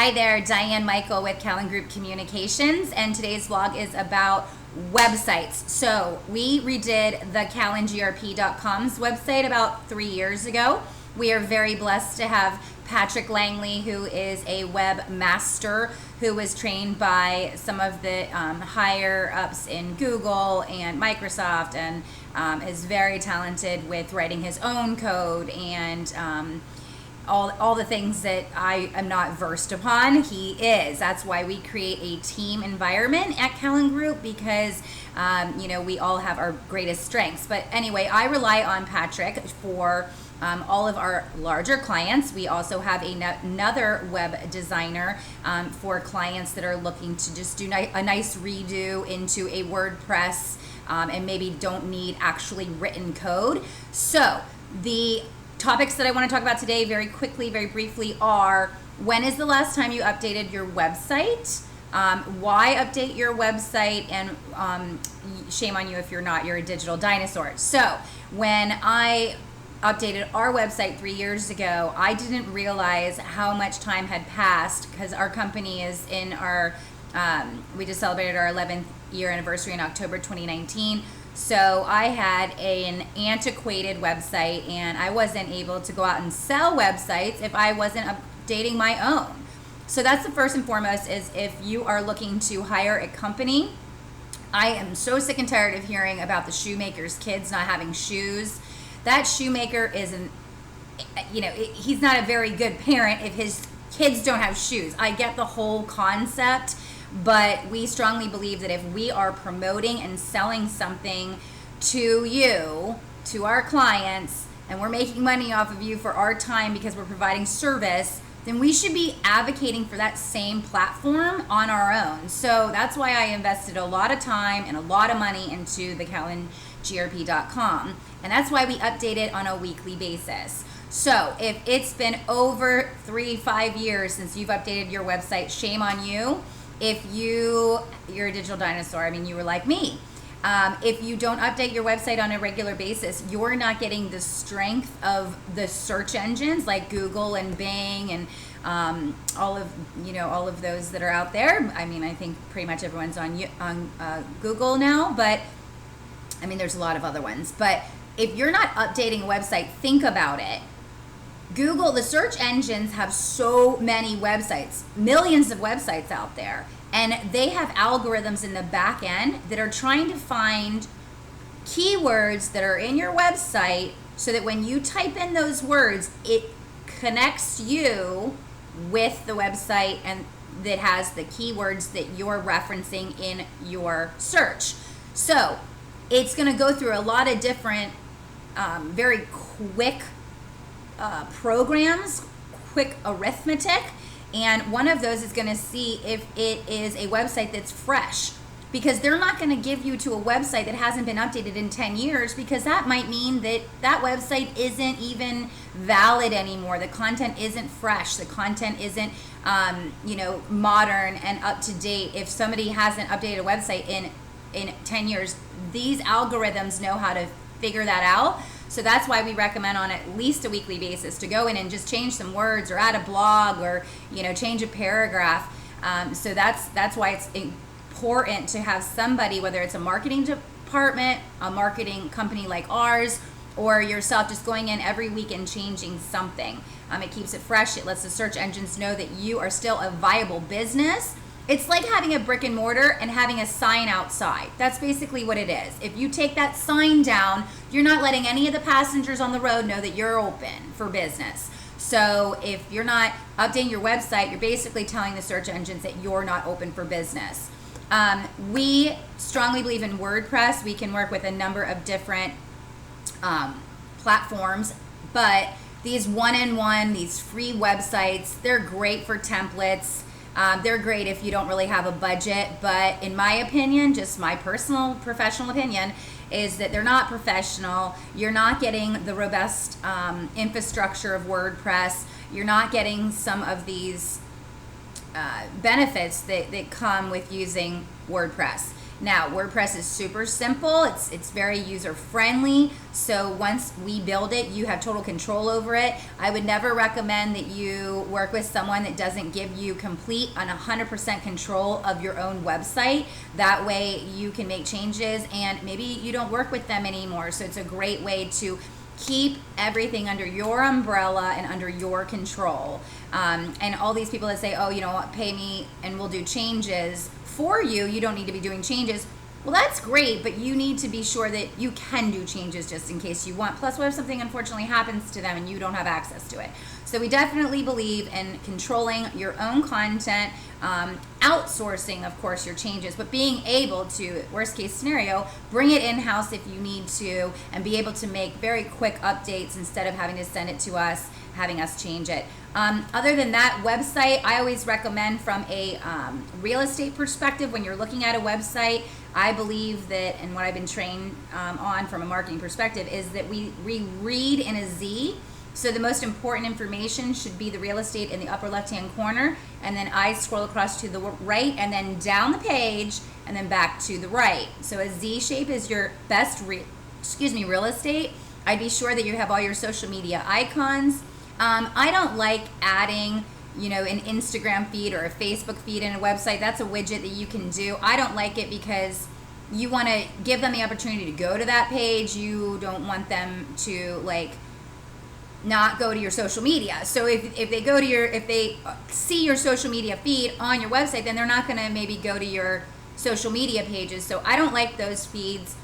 Hi there, Diane Michael with Callan Group Communications, and today's vlog is about websites. So we redid the CallanGRP.com's website about 3 years ago. We are very blessed to have Patrick Langley, who is a webmaster who was trained by some of the higher ups in Google and Microsoft, and is very talented with writing his own code and all the things that I am not versed upon. He is. That's why we create a team environment at Callan Group, because we all have our greatest strengths. But anyway, I rely on Patrick for all of our larger clients. We also have another web designer for clients that are looking to just do a nice redo into a WordPress and maybe don't need actually written code. So the topics that I want to talk about today very quickly, very briefly are: when is the last time you updated your website? Why update your website? And shame on you if you're not, you're a digital dinosaur. So when I updated our website 3 years ago, I didn't realize how much time had passed, because our company is in our, we just celebrated our 11th year anniversary in October 2019. So I had an antiquated website, and I wasn't able to go out and sell websites if I wasn't updating my own. So that's the first and foremost, is if you are looking to hire a company. I am so sick and tired of hearing about the shoemaker's kids not having shoes. That shoemaker is he's not a very good parent if his kids don't have shoes. I get the whole concept, but we strongly believe that if we are promoting and selling something to you, to our clients, and we're making money off of you for our time because we're providing service, then we should be advocating for that same platform on our own. So that's why I invested a lot of time and a lot of money into the CallanGRP.com. And that's why we update it on a weekly basis. So if it's been over 3-5 years since you've updated your website, shame on you. If you're a digital dinosaur, I mean, you were like me. If you don't update your website on a regular basis, you're not getting the strength of the search engines like Google and Bing and all of those that are out there. I mean, I think pretty much everyone's on Google now, but I mean, there's a lot of other ones. But if you're not updating a website, think about it. Google, the search engines have so many websites, millions of websites out there, and they have algorithms in the back end that are trying to find keywords that are in your website so that when you type in those words, it connects you with the website and that has the keywords that you're referencing in your search. So it's going to go through a lot of different very quick programs, quick arithmetic, and one of those is going to see if it is a website that's fresh, because they're not going to give you to a website that hasn't been updated in 10 years, because that might mean that that website isn't even valid anymore. The content isn't fresh. The content isn't modern and up to date. If somebody hasn't updated a website in 10 years, these algorithms know how to figure that out. So that's why we recommend on at least a weekly basis to go in and just change some words or add a blog or change a paragraph. So that's why it's important to have somebody, whether it's a marketing department, a marketing company like ours, or yourself, just going in every week and changing something. It keeps it fresh. It lets the search engines know that you are still a viable business. It's like having a brick and mortar and having a sign outside. That's basically what it is. If you take that sign down, you're not letting any of the passengers on the road know that you're open for business. So if you're not updating your website, you're basically telling the search engines that you're not open for business. We strongly believe in WordPress. We can work with a number of different platforms, but these one-in-one, these free websites, they're great for templates. They're great if you don't really have a budget, but in my opinion, just my personal professional opinion, is that they're not professional. You're not getting the robust infrastructure of WordPress. You're not getting some of these benefits that come with using WordPress. Now, WordPress is super simple. It's very user friendly. So once we build it, you have total control over it. I would never recommend that you work with someone that doesn't give you complete and 100% control of your own website. That way you can make changes, and maybe you don't work with them anymore. So it's a great way to keep everything under your umbrella and under your control. And all these people that say, oh, you know what, pay me and we'll do changes for you. You don't need to be doing changes. Well, that's great, but you need to be sure that you can do changes just in case you want. Plus, what if something unfortunately happens to them and you don't have access to it? So we definitely believe in controlling your own content, outsourcing, of course, your changes, but being able to, worst case scenario, bring it in-house if you need to, and be able to make very quick updates instead of having to send it to us, having us change it. Other than that, website, I always recommend from a real estate perspective, when you're looking at a website, I believe that, and what I've been trained on from a marketing perspective, is that we read in a Z. So the most important information should be the real estate in the upper left-hand corner, and then I scroll across to the right, and then down the page, and then back to the right. So a Z shape is your best real estate. I'd be sure that you have all your social media icons. I don't like adding, an Instagram feed or a Facebook feed in a website. That's a widget that you can do. I don't like it because you want to give them the opportunity to go to that page. You don't want them to not go to your social media. So if they see your social media feed on your website, then they're not going to maybe go to your social media pages. So I don't like those feeds.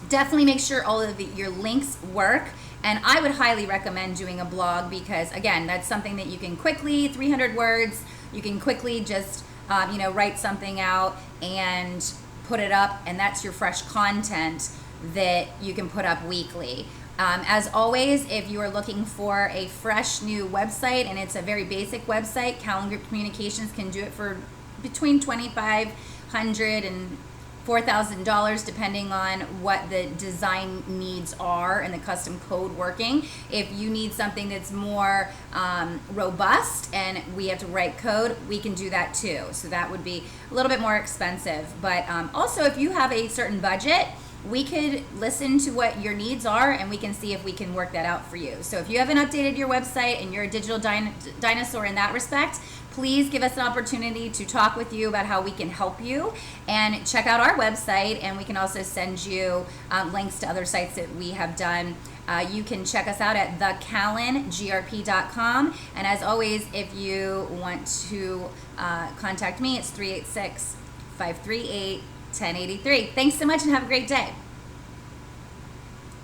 Definitely make sure all of your links work. And I would highly recommend doing a blog because, again, that's something that you can quickly, 300 words, you can quickly just, write something out and put it up, and that's your fresh content that you can put up weekly. As always, if you are looking for a fresh new website, and it's a very basic website, Callan Group Communications can do it for between $2,500 and $4,000, depending on what the design needs are and the custom code working. If you need something that's more robust and we have to write code, we can do that too. So that would be a little bit more expensive. But also, if you have a certain budget, we could listen to what your needs are, and we can see if we can work that out for you. So if you haven't updated your website and you're a digital dinosaur in that respect, please give us an opportunity to talk with you about how we can help you, and check out our website, and we can also send you links to other sites that we have done. You can check us out at thecallangrp.com, and as always, if you want to contact me, it's 386-538-1083. Thanks so much and have a great day.